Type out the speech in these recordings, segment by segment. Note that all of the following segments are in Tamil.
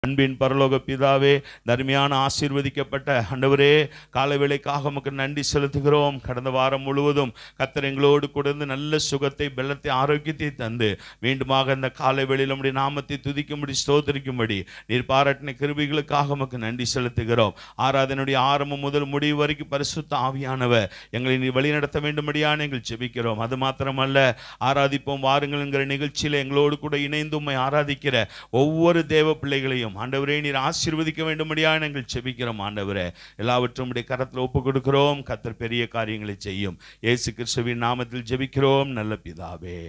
அன்பின் பரலோக பிதாவே, தர்மையான ஆசீர்வதிக்கப்பட்ட ஆண்டவரே, காலை வேளைக்காக உமக்கு நன்றி செலுத்துகிறோம். கடந்த வாரம் முழுவதும் கர்த்தர் எங்களோடு கொடுத்து நல்ல சுகத்தை, பெலத்தை, ஆரோக்கியத்தை தந்து மீண்டுமாக இந்த காலை வேளையில் நம்முடைய நாமத்தை துதிக்கும்படி, ஸ்தோத்திரிக்கும்படி நீர் பாராட்டின கிருபைகளுக்காக உமக்கு நன்றி செலுத்துகிறோம். ஆராதனுடைய ஆரம்பம் முதல் முடிவு வரைக்கும் பரிசுத்த ஆவியானவர் எங்களை நீ வழிநடத்த வேண்டும்படியான எங்கள் ஜெபிக்கிறோம். அது மாத்திரமல்ல, ஆராதிப்போம் வாருங்கள் என்கிற நிகழ்ச்சியில் எங்களோடு கூட இணைந்து உம்மை ஆராதிக்கிற ஒவ்வொரு தேவ பிள்ளைகளையும் ஆண்டவரே நீர் ஆசீர்வதிக்க வேண்டும்படியாக நாங்கள் ஜெபிக்கிறோம். ஆண்டவரே, எல்லாவற்றும் உம்முடைய கரத்தில் ஒப்புக் கொடுக்கிறோம். கர்த்தர் பெரிய காரியங்களை செய்யும். இயேசு கிறிஸ்துவின் நாமத்தில் ஜெபிக்கிறோம் நல்ல பிதாவே.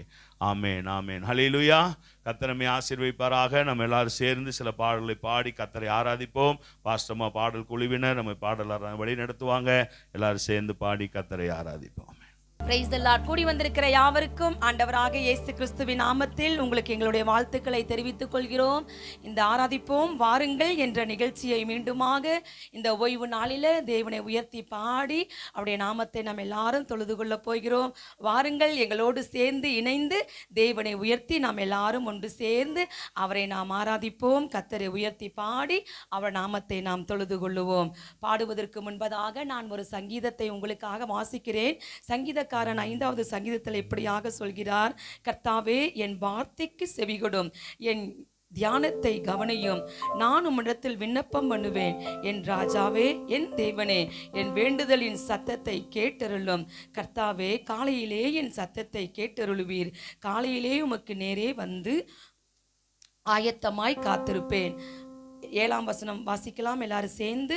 ஆமென், ஆமென். ஹல்லேலூயா. கர்த்தர் நம்மை ஆசீர்வதிப்பாராக. நம்ம எல்லாரும் சேர்ந்து சில பாடல்களை பாடி கர்த்தரை ஆராதிப்போம். பாஸ்டமா பாடல் குழுவினர் நம்மை பாடல் வழி நடத்துவாங்க. எல்லாரும் சேர்ந்து பாடி கர்த்தரை ஆராதிப்போம். Praise the Lord. கூடி வந்திருக்கிற யாவருக்கும் ஆண்டவராக இயேசு கிறிஸ்துவின் நாமத்தில் உங்களுக்கு எங்களுடைய வாழ்த்துக்களை தெரிவித்துக் கொள்கிறோம். இந்த ஆராதிப்போம் வாருங்கள் என்ற நிகழ்ச்சியை மீண்டுமாக இந்த ஓய்வு நாளில் தேவனை உயர்த்தி பாடி அவருடைய நாமத்தை நாம் எல்லாரும் தொழுது கொள்ள போகிறோம். வாருங்கள் எங்களோடு சேர்ந்து இணைந்து தேவனை உயர்த்தி நாம் எல்லாரும் ஒன்று சேர்ந்து அவரை நாம் ஆராதிப்போம். கர்த்தரை உயர்த்தி பாடி அவர் நாமத்தை நாம் தொழுது கொள்ளுவோம். பாடுவதற்கு முன்பதாக நான் ஒரு சங்கீதத்தை உங்களுக்காக வாசிக்கிறேன். சங்கீத 5வது சங்கீதத்தில் இப்படியாக சொல்கிறார், கர்த்தாவே என் வார்த்தைக்கு செவிகொடும், என் தியானத்தை கவனியும், நான் உம்மிடத்தில் விண்ணப்பம் பண்ணுவேன். என் ராஜாவே, என் தேவனே, என் வேண்டுதலின் சத்தத்தை கேட்டருளும். கர்த்தாவே, காலையிலே என் சத்தத்தை கேட்டருளுவீர். காலையிலே உமக்கு நேரே வந்து ஆயத்தமாய் காத்திருப்பேன். 7ஆம் வசனம் வாசிக்கலாம் எல்லாரும் சேர்ந்து.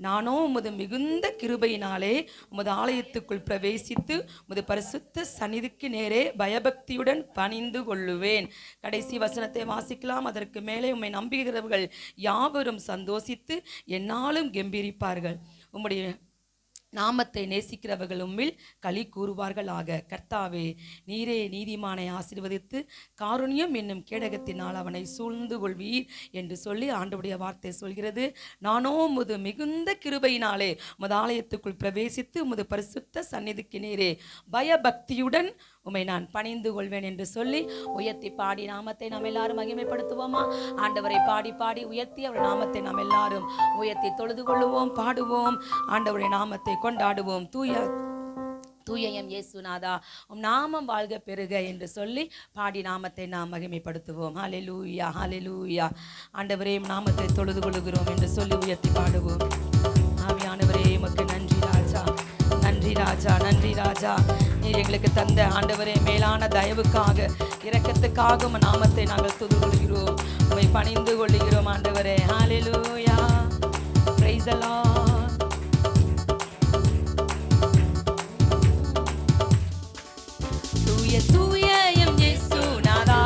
நானோ உமது மிகுந்த கிருபையினாலே உமது ஆலயத்துக்குள் பிரவேசித்து உமது பரிசுத்த சந்நிதிக்கு நேரே பயபக்தியுடன் பணிந்து கொள்ளுவேன். கடைசி வசனத்தை வாசிக்கலாம். அதற்கு மேலே உம்மை நம்புகிறவர்கள் யாவரும் சந்தோஷித்து என்னாலும் கெம்பீரிப்பார்கள். உம்முடைய நாமத்தை நேசிக்கிறவர்கள் உம்மில் களி கூறுவார்களாக. கர்த்தாவே, நீரே நீதிமானை ஆசீர்வதித்து காருண்யம் என்னும் கேடகத்தினால் அவனை சூழ்ந்து கொள்வீர் என்று சொல்லி ஆண்டவருடைய வார்த்தை சொல்கிறது. நானோ உமது மிகுந்த கிருபையினாலே உமது ஆலயத்துக்குள் பிரவேசித்து உமது பரிசுத்த சந்நிதிக்கு நேரே பயபக்தியுடன் உம்மை நான் பணிந்து கொள்வேன் என்று சொல்லி உயர்த்தி பாடி நாமத்தை நாம் எல்லாரும் மகிமைப்படுத்துவோமா? ஆண்டவரை பாடி பாடி உயர்த்தி அவர் நாமத்தை நாம் எல்லாரும் உயர்த்தி தொழுது கொள்ளுவோம், பாடுவோம், ஆண்டவருடைய நாமத்தை கொண்டாடுவோம். தூய எம் இயேசுநாதா உம் நாமம் வாழ்க பெருக என்று சொல்லி பாடி நாமத்தை நாம் மகிமைப்படுத்துவோம். ஹல்லேலூயா, ஹல்லேலூயா. ஆண்டவரே நாமத்தை தொழுது கொள்கிறோம் என்று சொல்லி உயர்த்தி பாடுவோம். ஆவியானவரே உமக்கு நன்றி ராஜா, நன்றி ராஜா, நன்றி ராஜா. நீர் எங்களுக்கு தந்த ஆண்டவரே மேலான தயவுக்காக, இரக்கத்துக்காக உம் நாமத்தை நாங்கள் தொழுது கொள்கிறோம், உம்மை பணிந்து கொள்கிறோம் ஆண்டவரே. ஹல்லேலூயா. Praise the Lord. தூய தூய எம் இயேசுநாதா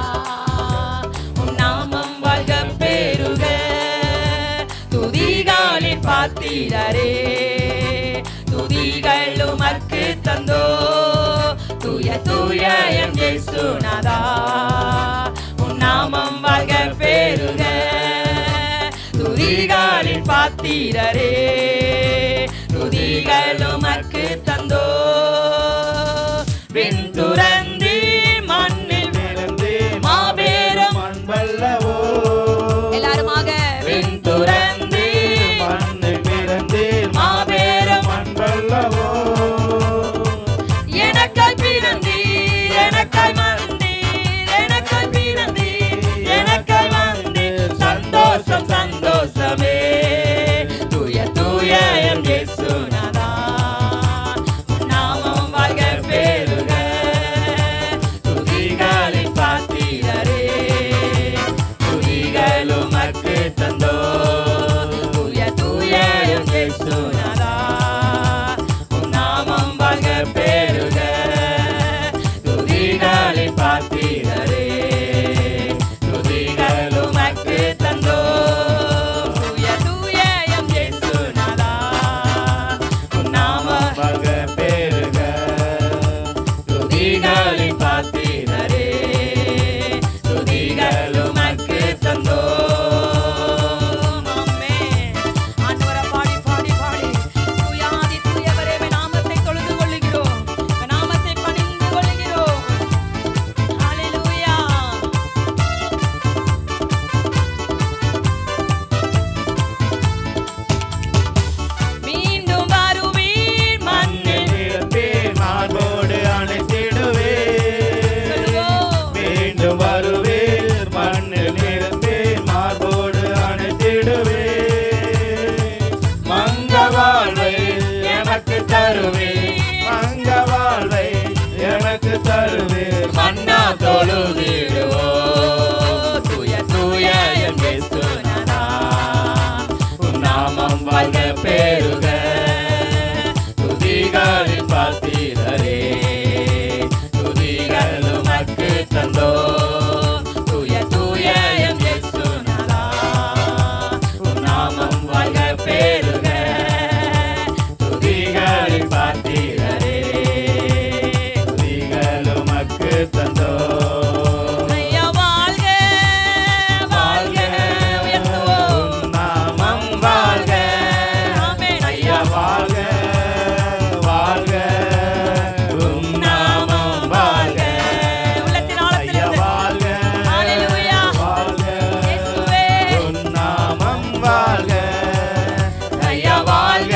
உம் நாமம் வாழ்க பெருக. துதிகளின் பாத்திரரே துதிகள் உமக்கு தந்தோ. தூய தூய எம் இயேசுநாதா உம் நாமம் வாழ்க பெருக. துதிகளின் பாத்திரரே துதிகள் உமக்கு தந்தோ. விண்துரந்தி மண்ணில் விழுந்து மாபெரும் அன்பல்லவோ. எல்லாருமாக விண்துரந்தி மண்ணில் விழுந்து மாபெரும் அன்பல்லவோ. எனக்காய் பிறந்தீர், எனக்காய் மறந்தீர், எனக்காய் பிறந்தீர், எனக்காய் வந்தீர். சந்தோஷம் சந்தோஷமே. தூய தூய தந்தோ தூய தூய எம் இயேசுநாதா உம் நாமம் வாழ்க பெருக துதிகளின் பாத்திரரே துதிகள் உமக்கு தந்தோ ஐயா வாழ்க வாழ்க உயர்த்துவோம் நாமம் வாழ்க ஆமென் ஐயா வாழ்க வாழ்க உம் நாமம் வாழ்க உள்ளத்தின் ஆழத்திலிருந்து வாழ்க ஹalleluya வாழ்க இயேசுவே உம் நாமம் வாழ்க ஐயா வாழ்க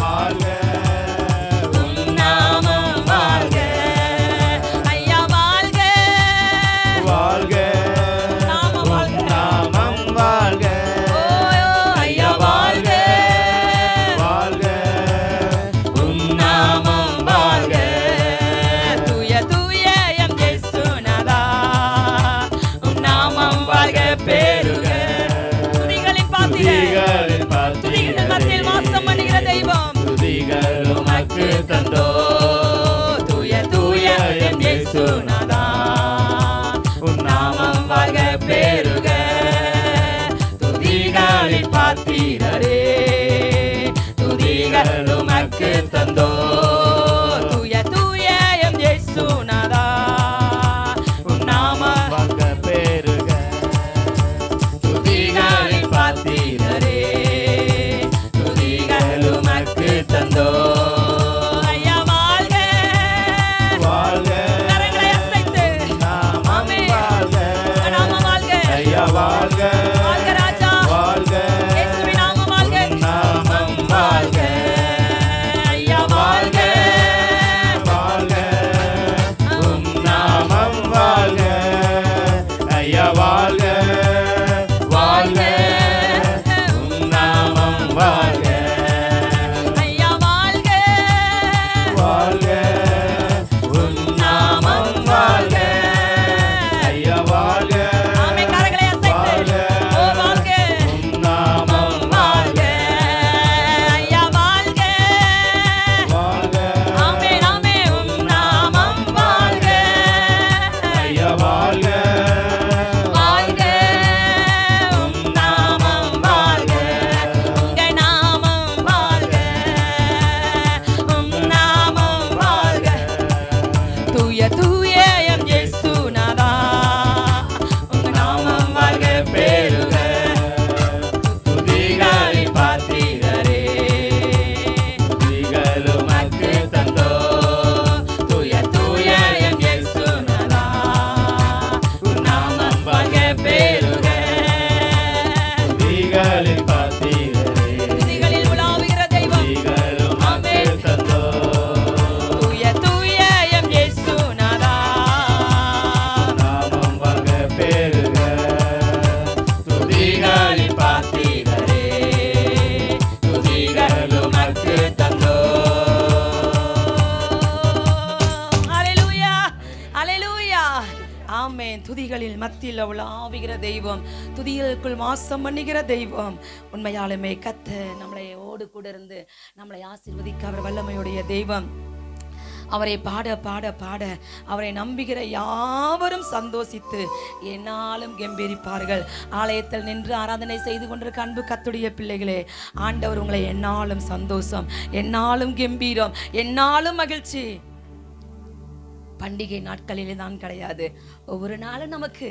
வாழ்க உம் நாமம் வாழ்க ஐயா வாழ்க வாழ்க நாமம் வாழ்க நாமம் வாழ்க ஓ ஐயா வாழ்க வாழ்க உம் நாமம் வாழ்க தூய தூய எம் இயேசுநாதா உம் நாமம் வாழ்க பெருக துதிகளின் பாத்திரரே துதிகளின் மத்தியில் வாசம் பண்ணுகிற தெய்வம் துதிகள் உமக்கு தந்தோ தூய தூய எம் இயேசுநாதா உம் நாமம் வாழ்க பெருக துதிகளின் பாத்திரரே துதிகள் உமக்கு தந்தோ தூய தூய எம் இயேசுநாதா உம் நாமம் வாழ்க பெருக துதிகளின் பாத்திரரே துதிகள் உமக்கு தந்தோ ஐயா வாழ்க வாழ்க கரங்களை அசைத்து நாமம் வாழ்க நாமம் வாழ்க ஐயா வாழ்க வாழ்க ராஜா வாழ்க இயேசுவின் நாமம் வாழ்க நாமம் வாழ்க ஐயா வாழ்க வாழ்க உம் நாமம் வாழ்க ஐயா வாழ்க வாழ்க உம் நாமம் வாழ்க ஐயா வாழ்க வாழ்க உம் நாமம் வாழ்க ஐயா வாழ்க ஆமென் கரங்களை அசைத்து ஓ வாழ்க உம் நாமம் வாழ்க ஐயா வாழ்க வாழ்க ஆமென் ஆமென் உம் நாமம் வாழ்க ஐயா வாழ்க வாழ்க உம் நாமம் வாழ்க உங்க நாமம் வாழ்க உம் நாமம் வாழ்க தூய தூய எம் இயேசுநாதா உங்க நாமம் வாழ்க பெருக துதிகளின் பாத்திரரே துதிகள் உமக்கு தந்தோ தூய தூய எம் இயேசுநாதா உம் நாமம் வாழ்க பெருக துதிகளின் பாத்திரரே துதிகளில் உலாவுகிற தெய்வம் துதிகள் உமக்கு தந்தோ தூய தூய எம் இயேசுநாதா நாமம் வாழ்க பெருக துதிகளின் பாத்திரரே துதிகள் உமக்கு தந்தோ ஹalleluya ஹalleluya ஆமென் துதிகளில் மத்தியில் உலாவுகிற தெய்வம் துதிகளுக்குள் வாசம் பண்ணுகிற தெய்வம் உண்மையாலுமே கர்த்தர் நம்மளை ஓடு கூட இருந்து நம்மளை ஆசீர்வதிக்க அவர் வல்லமையுடைய தெய்வம் அவரை பாட பாட பாட அவரை நம்புகிற யாவரும் சந்தோஷித்து என்னாலும் கெம்பீரிப்பார்கள் ஆலயத்தில் நின்று ஆராதனை செய்து கொண்டிருக்க அன்பு கர்த்தருடைய பிள்ளைகளே ஆண்டவர் உங்களை என்னாலும் சந்தோஷம் என்னாலும் கெம்பீரம் என்னாலும் மகிழ்ச்சி பண்டிகை நாட்களிலே தான் கிடையாது ஒவ்வொரு நாளும் நமக்கு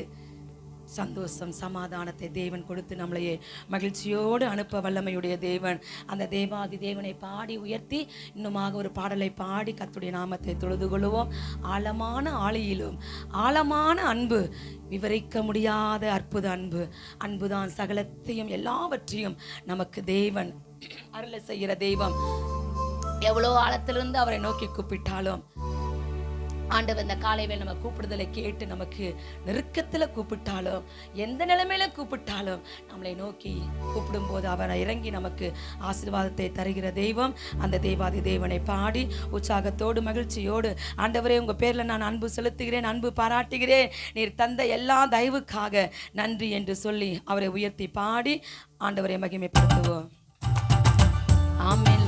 சந்தோஷம் சமாதானத்தை தேவன் கொடுத்து நம்மளையே மகிழ்ச்சியோடு அனுப்ப வல்லமையுடைய தேவன் அந்த தேவாதி தேவனை பாடி உயர்த்தி இன்னுமாக ஒரு பாடலை பாடி கர்த்தருடைய நாமத்தை தொழுது கொள்வோம் ஆழமான ஆழியிலும் ஆழமான அன்பு விவரிக்க முடியாத அற்புத அன்பு அன்புதான் சகலத்தையும் எல்லாவற்றையும் நமக்கு தேவன் அருள செய்கிற தெய்வம் எவ்வளோ ஆழத்திலிருந்து அவரை நோக்கி கூப்பிட்டாலும் ஆண்டவர் இந்த காலையில் நம்ம கூப்பிடுதலை கேட்டு நமக்கு நெருக்கத்தில் கூப்பிட்டாலும் எந்த நிலைமையில கூப்பிட்டாலும் நம்மளை நோக்கி கூப்பிடும் போது அவரை இறங்கி நமக்கு ஆசீர்வாதத்தை தருகிற தெய்வம் அந்த தேவாதி தேவனை பாடி உற்சாகத்தோடு மகிழ்ச்சியோடு ஆண்டவரே உங்க பேர்ல நான் அன்பு செலுத்துகிறேன் அன்பு பாராட்டுகிறேன் நீர் தந்த எல்லா தயவுக்காக நன்றி என்று சொல்லி அவரை உயர்த்தி பாடி ஆண்டவரை மகிமைப்படுத்துவோம். ஆமென்.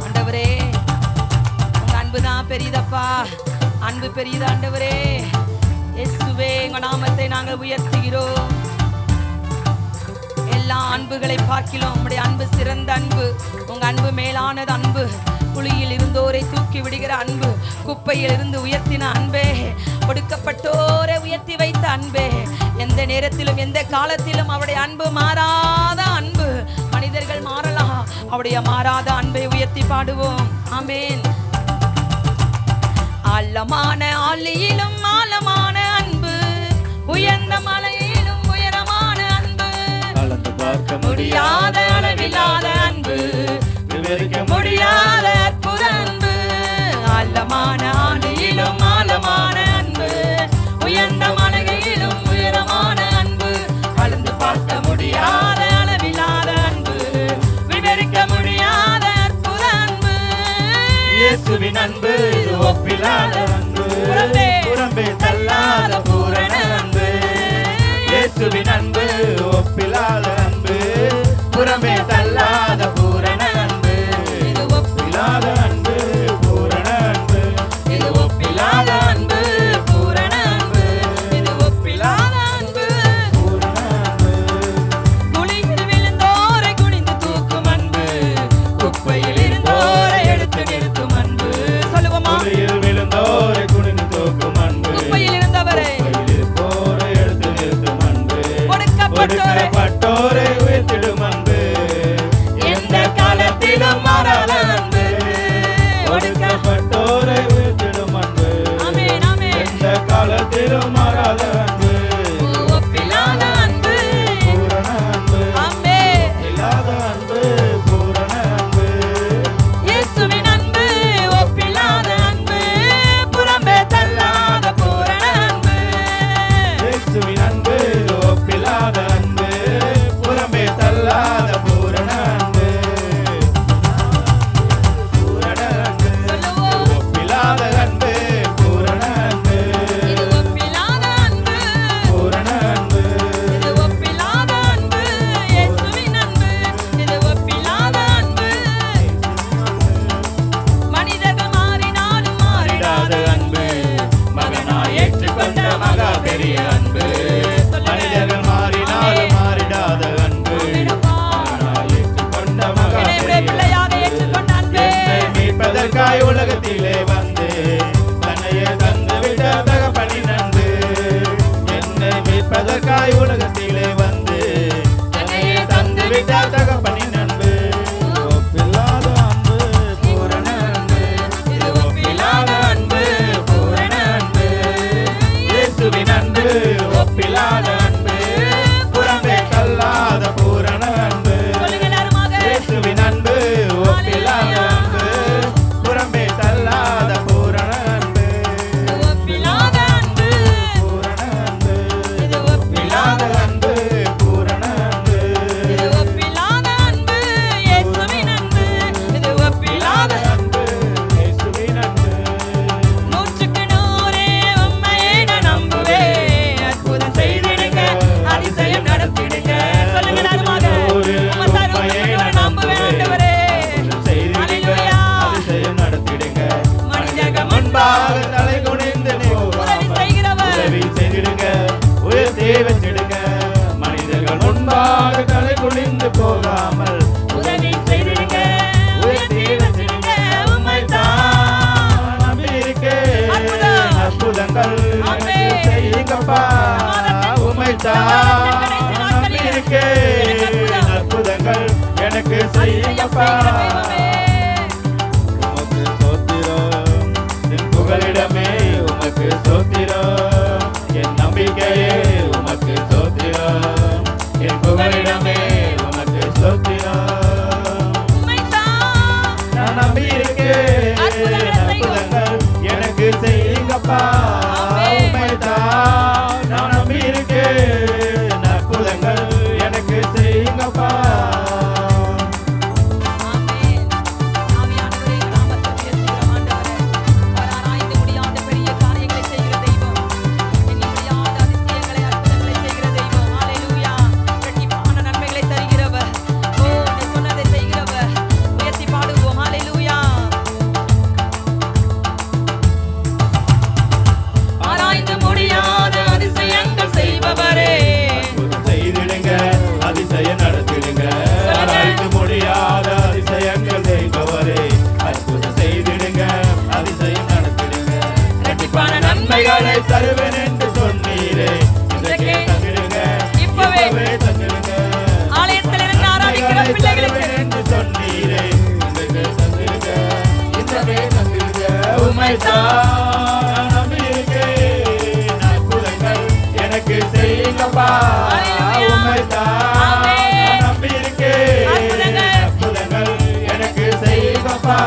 ஆண்டவரே அன்புதான் பெரியதப்பா, அன்பு அன்பு பெரியது ஆண்டவரே. இயேசுவே, உங்க நாமத்தை நாங்கள் உயர்த்துகிறோம். எல்லா அன்புகளை பார்க்கிறோம். உங்களுடைய அன்பு சிறந்த அன்பு. உங்க அன்பு மேலானது அன்பு. குழியில் இருந்தோரை தூக்கி விடுகிற அன்பு, குப்பையில் இருந்து உயர்த்தின அன்பே, ஒடுக்கப்பட்டோரை உயர்த்தி வைத்த அன்பே, எந்த நேரத்திலும் எந்த காலத்திலும் அவருடைய அன்பு மாறாத அன்பு. மனிதர்கள் மாறலாம், அவருடைய மாறாத அன்பை உயர்த்தி பாடுவோம். ஆமென். ஆழமான ஆழியிலும் ஆழமான அன்பு, உயர்ந்த மலையிலும் உயரமான அன்பு, கலந்து பார்க்க முடியாத அளவில்லாத அன்பு, விவரிக்க முடியாத அற்புத அன்பு. ஆழமான ஆழியிலும் ஆழமான அன்பு, உயர்ந்த மலையிலும் உயரமான அன்பு, கலந்து பார்க்க முடியாத அளவில்லாத அன்பு, விவரிக்க முடியாத அற்புத அன்பு. இயேசுவின் அன்பு ஒப்பில்லாத அன்பு, புறம்பே தள்ளாத பூரண அன்பு. இயேசுவின் அன்பு ஒப்பில்லாத அன்பு, புறம்பே தள்ளாத பூரண அன்பு. இது ஒப்பில்லாத அன்பு பூரண அன்பு, இது ஒப்பில்லாத அன்பு பூரண அன்பு, இது ஒப்பில்லாத அன்பு. பூரண அன்பு. குழியில் விழுந்தோரை குனிந்து தூக்கும் அன்பு, குப்பையில் இருந்தோரை எடுத்து நிறுத்தும் அன்பு. சொல்லுவோமா? குழியில் விழுந்தோரை குனிந்து தூக்கும் அன்பு, குப்பையில் இருந்தவரை, குப்பையில் இருப்போரை எடுத்து நிறுத்தும் அன்பு, ஒடுக்கப்பட்டோரை ஒடுக்கப்பட்டோரை உயர்த்திடும் அன்பு. எந்த காலத்திலும் மாறாத அன்பு, ஒடுக்கப்பட்டோரை உயர்த்திடும் அன்பு. ஆமென், ஆமென். எந்த காலத்திலும் மாறாத அன்பு, ஒப்பில்லாத அன்பு, பூரண அன்பு. ஆமென். இல்லாத அன்பு பூரண அன்பு. இயேசுவின் அன்பு ஒப்பில்லாத அன்பு, புறம்பே தள்ளாத பூரண அன்பு. இயேசுவின் அன்பு ஒப்பில்லாத அன்பு, புறம்பே தள்ளாத பூரண அன்பு. பூரண அன்பு. சொல்லுவோம். ஒப்பில்லாத அன்பு பூரண அன்பு. இது ஒப்பில்லாத அன்பு, பூரண அன்பு. இது ஒப்பில்லாத அன்பு. இயேசுவின் அன்பு, இது ஒப்பில்லாத அன்பு. மனிதர்கள் மாறினாலும் மாறிடாத அன்பு, மகனாய் ஏற்றுக்கொண்ட மகா பெரிய அன்பு. மனிதர்கள் மாறினாலும் மாறிடாத அன்பு, மகனாய் ஏற்றுக்கொண்ட மகா என்னை பெரிய பிள்ளையாக ஏற்றுக்கொண்ட அன்பே. என்னை மீட்பதற்காய் உலகத்திலே வந்து தன்னையே தந்துவிட்ட தகப்பனின் அன்பு. என்னை மீட்பதற்காய் உலகத்திலே வந்து தன்னையே தந்துவிட்ட தகப்பனின் அன்பு. ஒப்பில்லாத அன்பு பூரண அன்பு, இது ஒப்பில்லாத அன்பு பூரண அன்பு. இயேசுவின் அன்பு ஒப்பில்லாத அன்பு, புறம்பே தள்ளாத பூரண அன்பு. சொல்லுங்க எல்லாருமாக. இயேசுவின் அன்பு ஒப்பில்லாத அன்பு, புறம்பே தள்ளாத பூரண அன்பு. இது ஒப்பில்லாத அன்பு, பூரண அன்பு. இது ஒப்பில்லாத இல்லாத அன்பு பூரண அன்பு. இது ஒப்பில்லாத அன்பு. இயேசுவின் அன்பு, இது ஒப்பில்லாத அன்பு இயேசுவின் அன்பு. நூற்றுக்கு நூறே உம்மையே நான் நம்புவேன். அற்புதம் செய்திடுங்க, அதிசயம் நடத்திடுங்க. சொல்லுங்க எல்லாருமாக. உம்மை சர்வ நம்புவேன் ஆண்டவரே. செய்திடுங்க, அல்லேலூயா. அதிசயம் நடத்திடுங்க. மனிதர்கள் முன்பாக தலை குனிந்து உதவி நிற்கும் செய்கிறவர். உதவி செய்திடுங்க, உயர்த்தி வச்சிடுங்க. மனிதர்கள் முன்பாக தலை குனிந்து போகாமல் உதவி செய்திடுங்க, உயர்த்தி வச்சிடுங்க. உம்மைத்தான் நம்பியிருக்கேன். அற்புதம். அற்புதங்கள் ஆமென். எனக்கு செய்யுங்கப்பா. உம்மைத்தான் நம்பியிருக்கேன். அற்புதங்கள் எனக்கு செய்யுங்கப்பா. உமக்கு ஸ்தோத்திரம், என் புகலிடமே உமக்கு ஸ்தோத்திரம். என் நம்பிக்கையே உமக்கு ஸ்தோத்திரம். என் புகலிடமே உமக்கு ஸ்தோத்திரம். உம்மைத்தான் நான் நம்பியிருக்கேன். அற்புதங்கள் எனக்கு செய்யுங்கப்பா. ஆமென். உம்மைத்தான் நான் நம்பியிருக்கேன். அற்புதங்கள் எனக்கு செய்யுங்கப்பா. ஆமென். ஆவியானவரே, நாமத்தை உயர்த்துகிறோம் ஆண்டவரே. அவர் ஆராய்ந்து முடியாத பெரிய காரியங்களை செய்கிற தெய்வம். நன்மைகளை தருவேன் என்று சொன்னீரே இன்றைக்கே தந்திடுங்க இப்பவே தந்திடுங்க ஆலயத்தில் இருந்து ஆராதிக்கிற பிள்ளைகளுக்கு என்று சொன்னீரே இன்றைக்கே தந்திடுங்க இன்றைக்கே தந்திடுங்க உம்மைத்தான் நம்பியிருக்கேன் அற்புதங்கள் எனக்கு செய்யுங்கப்பா உம்மைத்தான் நம்பியிருக்கேன் அற்புதங்கள் எனக்கு செய்யுங்கப்பா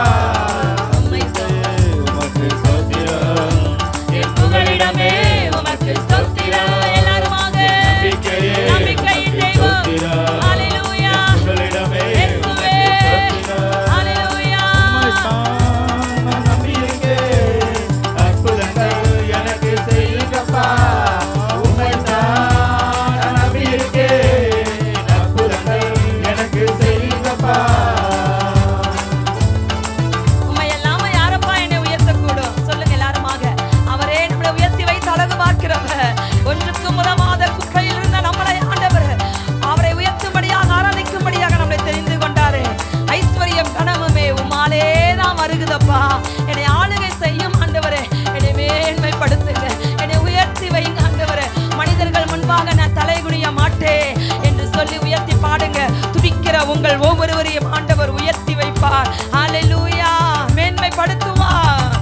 என்னை ஆளுகை செய்யும் ஆண்டவரே, என்னை மேன்மைப்படுத்துங்க, என்னை உயர்த்தி வைங்க ஆண்டவரே. மனிதர்கள் முன்பாக நான் தலைகுனிய மாட்டேன் என்று சொல்லி உயர்த்தி பாடுங்க. துதிக்கிற உங்கள் ஒவ்வொருவரையும் ஆண்டவர் உயர்த்தி வைப்பார். ஹல்லேலூயா, மேன்மைப்படுத்துவார்.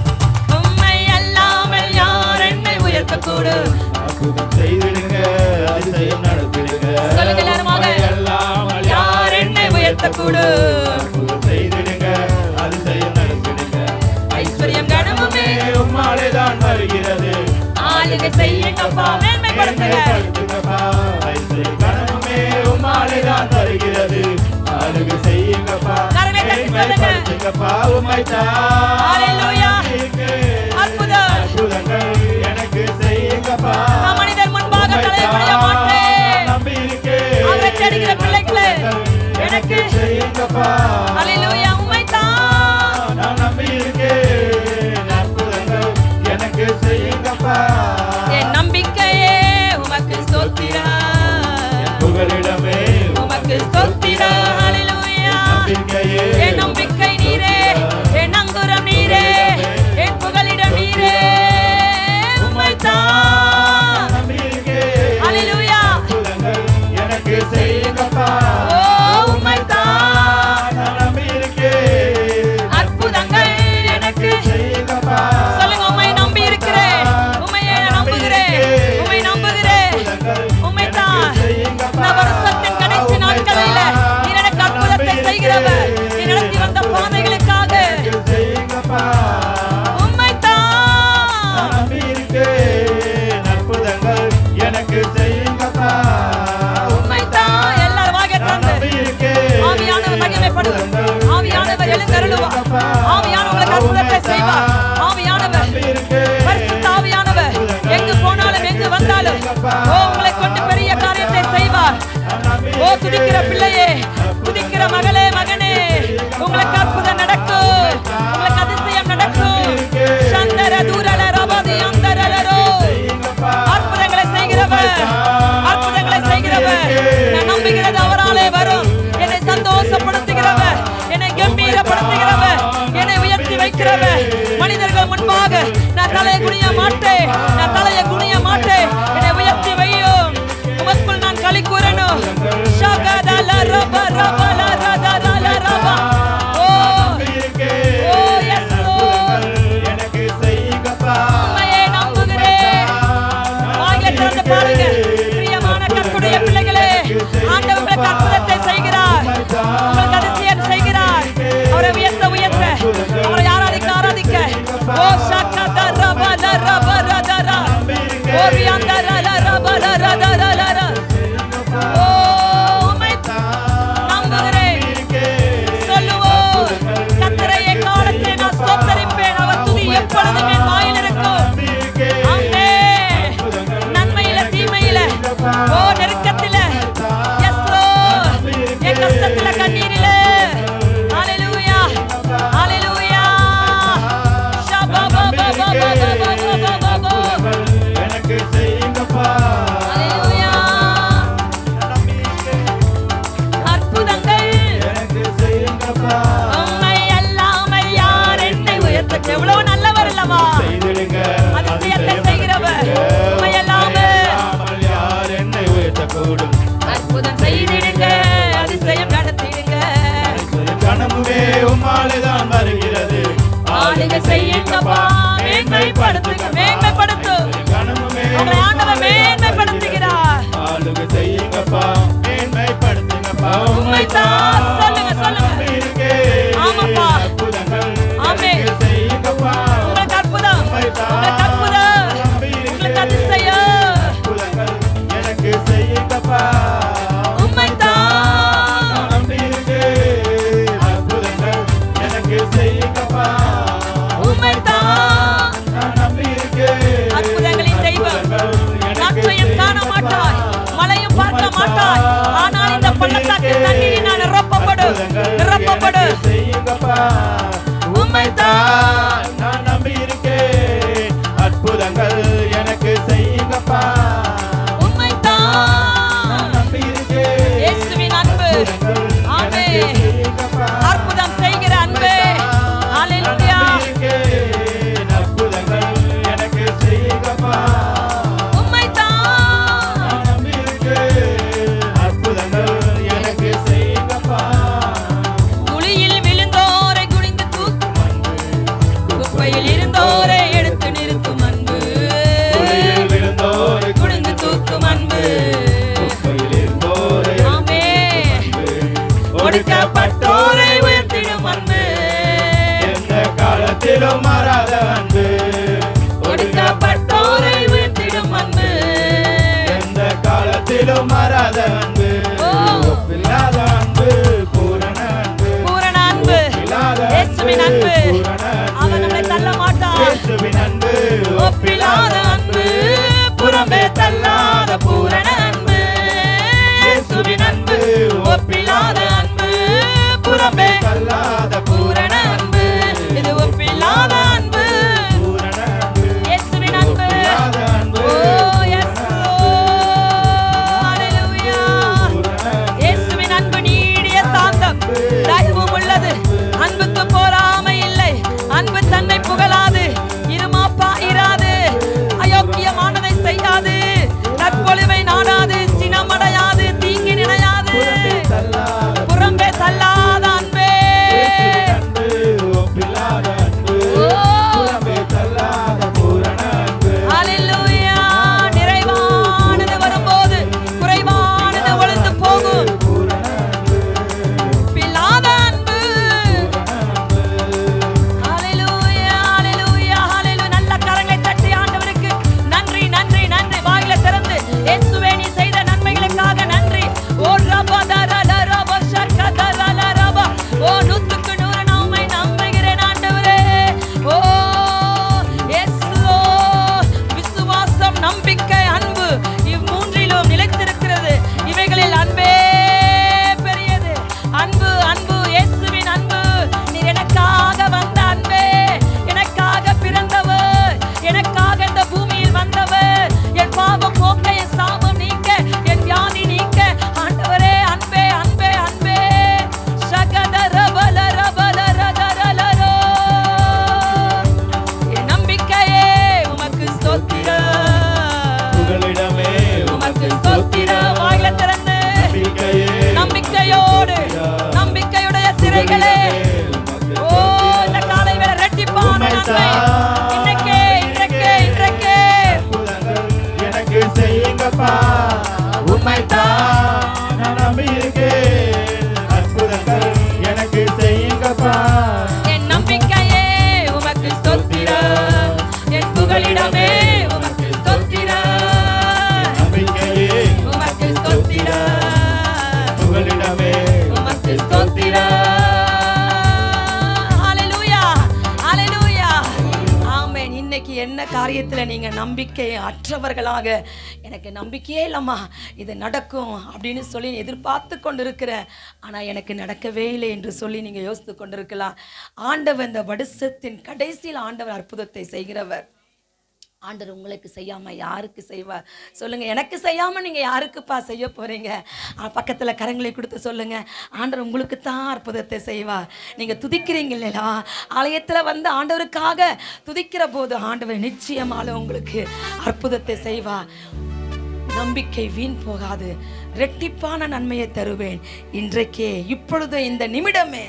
உம்மை அல்லாமல் யார் என்னை உயர்த்தக்கூடும்? அற்புதம் செய்திடுங்க, அதிசயம் நடத்திடுங்க. சொல்லுங்க எல்லாருமாக, யார் என்னை உயர்த்தக்கூடும்? அற்புதம் செய்திடுங்க, அதிசயம் நடத்திடுங்க. ஐஸ்வர்யம் கனமுமே உம்மாலே தான் வருகிறது. ஆளுகை செய்யுங்கப்பா, மேன்மைப்படுத்துங்க. ஐஸ்வர்யம் கனமுமே உம்மாலே தான் வருகிறது. ஆளுகை செய்யுங்கப்பா, மேன்மைப்படுத்துங்கப்பா. உம்மைத்தான் ஹல்லேலூயா, அற்புதம் அற்புதங்கள் எனக்கு செய்யுங்கப்பா. நான் மனிதர் முன்பாக தலைகுனிய மாட்டேன். அவரை தேடுகிற பிள்ளைகளே எனக்கு செய்யுங்கப்பா. ஹல்லேலூயா, உம்மைத்தான் நான் நம்பியிருக்கேன். அற்புதங்கள் எனக்கு செய்யுங்கப்பா. என் நம்பிக்கையே உமக்கு ஸ்தோத்திரம், புகலிடமே உமக்கு ஸ்தோத்திரம். ஹல்லேலூயா, என் நம்பிக்கை நீரே, என் அங்குரம் நீரே, என் புகலிடம் நீரே, உம்மைத்தான். ஹல்லேலூயா, அற்புதங்கள் எனக்கு செய்யுங்கப்பா. ஓ உம்மைத்தான், நான் நம்பியிருக்கேன். அற்புதங்கள் எனக்கு செய்யுங்கப்பா. சொல்லுங்க, உம்மை நம்பி இருக்கிறேன், உம்மையே நம்புகிறேன், உம்மை நம்புகிறேன், உம்மைத்தான். நான் வருஷத்தின் கடைசி நாட்களில் நீர் எனக்கு அற்புதத்தை செய்கிறவர், நீ நடத்தி வந்த பாதைகளுக்காக செய்யுங்கப்பா. உம்மைத்தான். நான் நம்பியிருக்கேன். அற்புதங்கள் எனக்கு செய்யுங்கப்பா. உம்மைத்தான். எல்லாரும் வாயை திறந்து ஆவியானவர் மகிமைப்படுவார், ஆவியானவர் எழுந்தருளுவார், ஆவியானவர் அற்புதத்தை செய்வார். ஆவியானவர், பரிசுத்த ஆவியானவர் எங்கு போனாலும் எங்கு வந்தாலும் ஓ உங்களை கொண்டு பெரிய காரியத்தை செய்வார். ஓ துதிக்கிற பிள்ளையே, துதிக்கிற மகளே, மகனே, உங்களுக்கு அற்புதம் நடக்கும், உங்களுக்கு அதிசயம் நடக்கும். சந்தர தூரல ரபதி அந்தரலரோ, அற்புதங்களை செய்கிறவர், அற்புதங்களை செய்கிறவர். நான் நம்புகிறது அவராலே வரும். என்னை சந்தோஷப்படுத்துகிறவர், என்னை கம்பீரப்படுத்துகிறவர், என்னை உயர்த்தி வைக்கிறவர். மனிதர்கள் முன்பாக நான் தலையை குனிய மாட்டேன், நான் தலையை குனிய மாட்டேன். என்னை உயர்த்தி வையும், உமக்குள் நான் களி கூறணும். ஷகதல ரப ரப ல ரத ல ரப. ஓ ஓ எஸ் எனக்கு செய்யுங்கப்பா. உம்மையே நம்புகிறேன். வாயை திறந்து பாருங்க பிரியமான கர்த்தருடைய பிள்ளைகளே, ஆண்டவர் உங்களுக்கு அற்புதத்தை செய்கிறார், உங்களுக்கு அதிசயம் செய்கிறார். அவரை உயர்த்த உயர்த்த, அவரை ஆராதிக்க ஆராதிக்க. ஓ ஷகத ரப ல ரப ரத ர, ஓ ரியந்த ல ரப ல ரத ர ல ர. ஓ உம்மை நம்புகிறேன். செய்யுங்கப்பா. மேன்மைப்படுத்துங்க, மேன்மைப்படுத்து. உங்களை ஆண்டவர் மேன்மைப்படுத்துகிறார். ஆளுகை செய்யுங்கப்பா, மேன்மைப்படுத்துங்கப்பா. உம்மைத்தான் சொல்லுங்க, சொல்லுங்க. ஆமாப்பா. அற்புதங்கள் ஆமென். எனக்கு செய்யுங்கப்பா. உங்களுக்கு அற்புதம், உங்களுக்கு அற்புதம், உங்களுக்கு அதிசயம். அற்புதங்கள் எனக்கு செய்யுங்கப்பா. உம்மைத்தான் நம்பியிருக்கேன். அற்புதங்கள் எனக்கு செய்யுங்கப்பா. உம்மைத்தான் நான் நம்பியிருக்கேன். அற்புதங்களின் தெய்வம். நாற்றையும் காண மாட்டாய், மலையும் பார்க்க மாட்டாய், ஆனால் இந்த பள்ளத்தாக்கின் தண்ணீரினால் நிரப்பப்படு, நிரப்பப்படு. செய்யுங்கப்பா. உம்மைத்தான் நான் நம்பியிருக்கேன். அற்புதங்கள் எனக்கு செய்யுங்கப்பா. உம்மைத்தான் நம்பியிருக்கேன். இயேசுவின் அன்பு. ஆமென். அற்புதம் செய்கிற அன்பே. ஹalleluya. அற்புதங்கள் எனக்கு செய்யுங்கப்பா. உம்மைத்தான் நான் நம்பியிருக்கேன். அற்புதங்கள் எனக்கு செய்யுங்கப்பா. குழியில் விழுந்தோரை குனிந்து தூக்கும் அன்பு, குப்பையில் இருந்தோரை எடுத்து நிறுத்தும் அன்பு, குழியில் விழுந்தோரை குனிந்து தூக்கும் அன்பு. குப்பையில் இருந்தோரை ஆமென். ஒடுக்கப்பட்டோரை உயர்த்திடும் அன்பு, எந்த காலத்திலும் மாறாத அன்பு. ஒடுக்கப்பட்டோரை உயர்த்திடும் அன்பு. எந்த காலத்திலும் மாறாத அன்பு. ஓ. ஒப்பில்லாத அன்பு, பூரண அன்பு. பூரண அன்பு. ஒப்பில்லாத இயேசுவின் அன்பு. பூரண அன்பு. அவர் நம்மை தள்ள மாட்டார். இயேசுவின் அன்பு, ஒப்பில்லாத அன்பு, புறம்பே தள்ளாத பூரண அன்பு. இயேசுவின் அன்பு, ஒப்பில்லாத அன்பு, புறம்பே தள்ளாத பூரண அன்பு. இது ஒப்பில்லாத அன்பு, பூரண அன்பு. இயேசுவின் அன்பு. ஒப்பில்லாத அன்பு. ஓ yes ஹalleluya. இயேசுவின் அன்பு நீடிய சாந்தம், தயவும் உள்ளது. அன்புக்கு பொறாமை இல்லை, அன்பு தன்னை புகழாது, இருமாப்பா இராது, அயோக்கியமானதை செய்யாது, நற்பொழிவை நாடாது, சினமடையாது, தீங்கு நினையாது, புறம்பே தள்ளாத அன்பே. அன்பு, ஒப்பில்லாத அன்பு. ஓ புறம்பே தள்ளாத பூரண அன்பு. ஹalleluya. நிறைவானது வரும்போது குறைவானது ஒளிந்து போகும். பில்லாத அன்பு. ஹalleluya, ஹalleluya, ஹalleluya. நல்ல கரங்களை தட்டி ஆண்டவருக்கு நன்றி, நன்றி, நன்றி. வாயில திறந்து இயேசுவே நீ செய்த நன்மைகளுக்காக நன்றி. ஓ ரபதரலரப ஷக்கதரலரப. ஓ 100க்கு 100 நான் உம்மை நம்புகிறேன் ஆண்டவரே. ஓ இயேசுவோ. விசுவாசம், நம்பிக்கை, அன்பு இம்மூன்றிலும் நிலைத்திருக்கிறது. இவைகளில் அன்பே பெரியது. அன்பு, அன்பு, இயேசுவின் அன்பு. நீர் எனக்காக வந்த அன்பே, எனக்காக பிறந்தவர், எனக்காக இந்த பூமியில் வந்தவர், என் பாவம் போக்க, என் சாபம் நீக்க, என் வியாதி நீக்க. ஆண்டவரே அன்பே, அன்பே, அன்பே. ஷகதரபலரபலரதரலரோ. என் நம்பிக்கையே உமக்கு ஸ்தோத்திரம், புகலிடமே உமக்கு ஸ்தோத்திரம். வாயில திறந்து நம்பிக்கையே நம்பிக்கையோடு, நம்பிக்கையுடைய சிறைகளே. ஓ இந்த காலை வேளை ரெட்டிப்பான நன்மை இன்றைக்கே, இன்றைக்கே, இன்றைக்கே. அற்புதங்கள் எனக்கு செய்யுங்கப்பா. உம்மைத்தான் நான் நம்பியிருக்கேன். அற்புதங்கள் எனக்கு செய்யுங்கப்பா. என் நம்பிக்கையே உமக்கு ஸ்தோத்திரம், என் புகலிடமே உமக்கு ஸ்தோத்திரம், நம்பிக்கையே உமக்கு ஸ்தோத்திரம், புகலிடமே உமக்கு ஸ்தோத்திரம். ஹalleluya, ஹalleluya. ஆமென். இன்னைக்கு என்ன காரியத்துல நீங்க நம்பிக்கை அற்றவர்களாக, எனக்கு நம்பிக்கையே இல்லம்மா இது நடக்கும் அப்படின்னு சொல்லி எதிர்பார்த்து கொண்டிருக்கிற, ஆனா எனக்கு நடக்கவே இல்லை என்று சொல்லி நீங்க யோசித்து கொண்டிருக்கலாம். ஆண்டவர் இந்த வருஷத்தின் கடைசியில் ஆண்டவர் அற்புதத்தை செய்கிறவர். ஆண்டவர் உங்களுக்கு செய்யாம யாருக்கு செய்வார் சொல்லுங்க? எனக்கு செய்யாம நீங்க யாருக்குப்பா செய்ய போறீங்க? பக்கத்துல கரங்களை கொடுத்து சொல்லுங்க, ஆண்டவர் உங்களுக்கு தான் அற்புதத்தை செய்வார். நீங்க துதிக்கிறீங்க இல்லையா, ஆலயத்துல வந்து ஆண்டவருக்காக துதிக்கிற போது ஆண்டவர் நிச்சயமாக உங்களுக்கு அற்புதத்தை செய்வார். நம்பிக்கை வீண் போகாது, இரட்டிப்பான நன்மையை தருவேன். இன்றைக்கே, இப்பொழுது, இந்த நிமிடமே.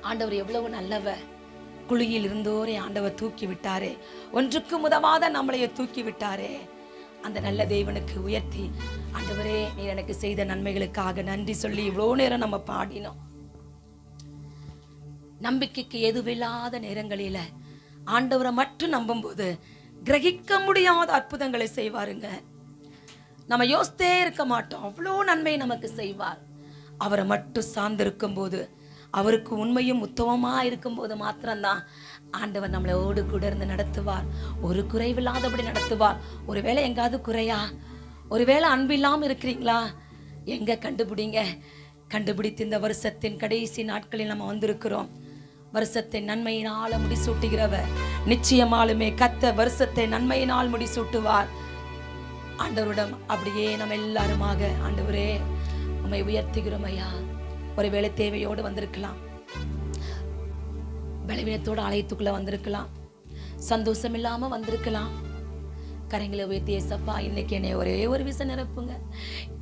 ஆண்டவர் எவ்வளவு நல்லவர். குழியில் இருந்தோரே ஆண்டவர் தூக்கி விட்டாரே, ஒன்றுக்கும் உதவாத நம்மளைய தூக்கி விட்டாரே. அந்த நல்ல தேவனுக்கு உயர்த்தி, ஆண்டவரே நீர் எனக்கு செய்த நன்மைகளுக்காக நன்றி சொல்லி இவ்வளோ நேரம் நம்ம பாடினோம். நம்பிக்கைக்கு எதுவில்லாத நேரங்களில ஆண்டவரை மட்டும் நம்பும்போது கிரகிக்க முடியாத அற்புதங்களை செய்வாருங்க. நம்ம யோசித்தே இருக்க மாட்டோம், அவ்வளோ நன்மை நமக்கு செய்வார். அவரை மட்டும் சார்ந்திருக்கும் போது, அவருக்கு உண்மையும் உத்தமமா இருக்கும்போது மாத்திரம்தான் ஆண்டவர் நம்மளோடு கூட இருந்து நடத்துவார். ஒரு குறைவில்லாதபடி நடத்துவார். ஒருவேளை எங்காவது குறையா, ஒருவேளை அன்பு இல்லாமல் இருக்கிறீங்களா, எங்க கண்டுபிடிங்க. கண்டுபிடித்து இந்த வருஷத்தின் கடைசி நாட்களில் நம்ம வந்திருக்கிறோம். வருஷத்தை நன்மையினால முடிசூட்டுகிறவர் நிச்சயமாலுமே கத்த வருஷத்தை நன்மையினால் முடிசூட்டுவார். ஆண்டவரிடம் அப்படியே நம்ம எல்லாருமாக, ஆண்டவரே உம்மை உயர்த்துகிறோம் ஐயா. ஒருவேளை தேவையோடு வந்திருக்கலாம், பலவீனத்தோடு ஆலயத்துக்குள்ள வந்திருக்கலாம், சந்தோஷம் இல்லாம வந்திருக்கலாம். கரங்களை உயர்த்தி, ஏசப்பா இன்னைக்கு என்னை ஒரே ஒரு விஷயம் நிரப்புங்க,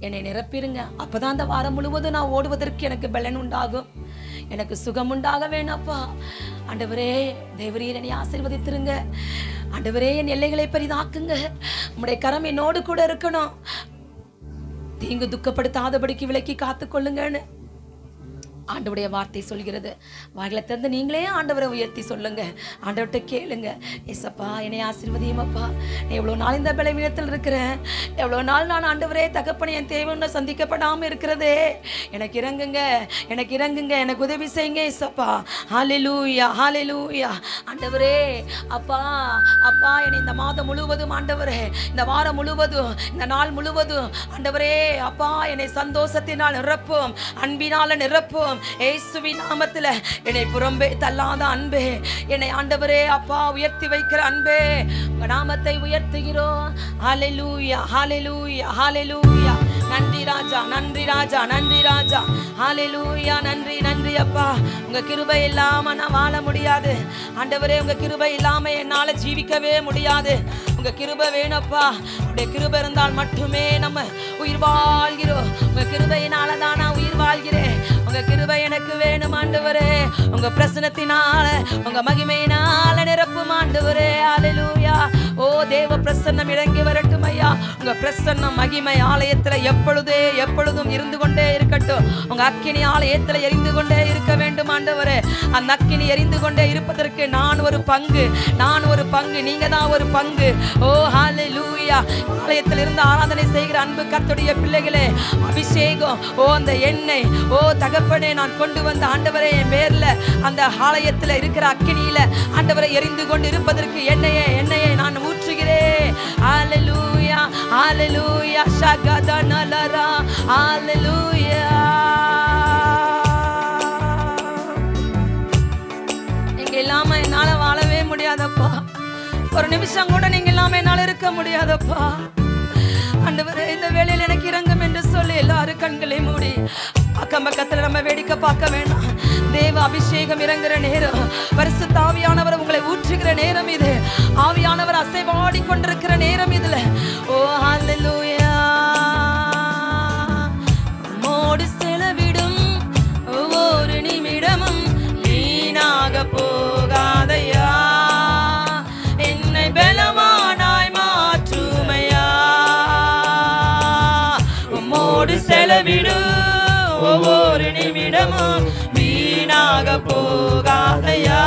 என்னை நிரப்பிடுங்க. அப்பதான் அந்த வாரம் முழுவதும் நான் ஓடுவதற்கு எனக்கு பலன் உண்டாகும், எனக்கு சுகம் உண்டாக வேணாப்பா. ஆண்டவரே தேவரீர் என்னை ஆசீர்வதித்திருங்க. ஆண்டவரே என் எல்லைகளை பெரிதாக்குங்க. உம்முடைய கரம் என்னோடு கூட இருக்கணும். தீங்கு துக்கப்படுத்தாதபடிக்கு விலக்கி காத்துக்கொள்ளுங்கன்னு ஆண்டவருடைய வார்த்தை சொல்கிறது. வாயில திறந்து நீங்களே ஆண்டவரை உயர்த்தி சொல்லுங்க, ஆண்டவர்கிட்ட கேளுங்க. ஏசப்பா என்னை ஆசீர்வதியுமப்பா, எவ்வளோ நாள் இந்த பலவீனத்தில் இருக்கிறேன், எவ்வளோ நாள் நான் ஆண்டவரே தகப்பனை என் தேவைன்னு சந்திக்கப்படாமல் இருக்கிறதே, எனக்கு இறங்குங்க, எனக்கு இறங்குங்க, எனக்கு உதவி செய்யுங்க ஏசப்பா. ஹல்லேலூயா ஹல்லேலூயா. ஆண்டவரே அப்பா அப்பா, என்னை இந்த மாதம் முழுவதும் ஆண்டவரே, இந்த வாரம் முழுவதும், இந்த நாள் முழுவதும் ஆண்டவரே அப்பா என்னை சந்தோஷத்தினால் நிரப்பும், அன்பினால நிரப்பும். இயேசுவின் நாமத்துல என்னை புறம்பே தள்ளாத அன்பே, என்னை ஆண்டவரே அப்பா உயர்த்தி வைக்கிற அன்பே, உங்க நாமத்தை உயர்த்துகிறோம். ஹல்லேலூயா ஹல்லேலூயா ஹல்லேலூயா. நன்றி ராஜா, நன்றி ராஜா, நன்றி ராஜா. ஹல்லேலூயா. நன்றி நன்றி அப்பா. உங்க கிருபை இல்லாம நான் வாழ முடியாது ஆண்டவரே, உங்க கிருபை இல்லாம என்னால ஜீவிக்கவே முடியாது. உங்க கிருபை வேணப்பா. உடைய கிருபை இருந்தால் மட்டுமே நம்ம உயிர் வாழ்கிறோம். உங்க கிருபையினால தான் நான் உயிர் வாழ்கிறேன். உங்க கிருபை எனக்கு வேணும் ஆண்டவரே. உங்க பிரசன்னத்தினால, உங்க மகிமையினால நிரப்பும் ஆண்டவரே. ஹல்லேலூயா. ஓ தேவ பிரசன்னம் இறங்கி வரட்டும் ஐயா. உங்க பிரசன்னம் மகிமை ஆலயத்துல எப்பொழுதும் இருந்து கொண்டே இருக்கட்டும். உங்க அக்கினி ஆலயத்துல எரிந்து கொண்டே இருக்க வேண்டும் ஆண்டவரே. அந்த அக்கினி எரிந்து கொண்டே இருப்பதற்கு நான் ஒரு பங்கு, நீங்க தான் ஒரு பங்கு. ஓ ஹல்லேலூயா. ஆலயத்தில் இருந்து ஆராதனை செய்கிற அன்பு கர்த்தருடைய பிள்ளைகளே, அபிஷேகம், ஓ அந்த எண்ணெய், ஓ தகப்பனே நான் கொண்டு வந்த ஆண்டவரே என் பேர்ல அந்த ஆலயத்துல இருக்கிற அக்கினியில ஆண்டவரை எரிந்து கொண்டு இருப்பதற்கு எண்ணெயை நான் ஊற்றுகிறேன். ஹல்லேலூயா ஹல்லேலூயா. ஷகதனலரா. ஹல்லேலூயா. நீங்க இல்லாம என்னால வாழவே முடியாதப்பா. ஒரு நிமிஷம் கூட நீங்க இல்லாம என்னால இருக்க முடியாதப்பா. ஆண்டவரே இந்த வேளையில் எனக்கு இறங்கும் என்று சொல்லி எல்லாரும் கண்களை மூடி அக்கம் பக்கத்துல நம்ம வேடிக்கை பார்க்க வேண்டாம். தேவ அபிஷேகம் இறங்குற நேரம், பரிசுத்த ஆவியானவர் உங்களை ஊற்றுகிற நேரம் இது. ஆவியானவர் அசைவாடி கொண்டிருக்கிற நேரம் இதுல. ஓ ஹல்லேலூயா. மோடு செலவிடும் ஒவ்வொரு நிமிடமும் வீணாக போகாதையா, என்னை பலவானாய் மாற்றுமையா. மோடு செலவிடும் ஒவ்வொரு நிமிடமும் வீணாக போகாதையா,